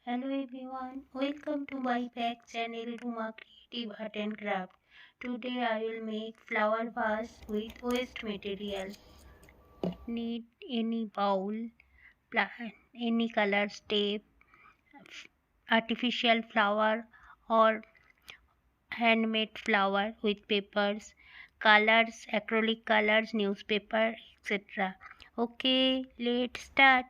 Hello everyone, welcome to my back channel Ruma Creative Art and Craft. Today I will make flower vase with waste material. Need any bowl, any color tape, artificial flower or handmade flower with papers, colors, acrylic colors, newspaper, etc. Okay, let's start.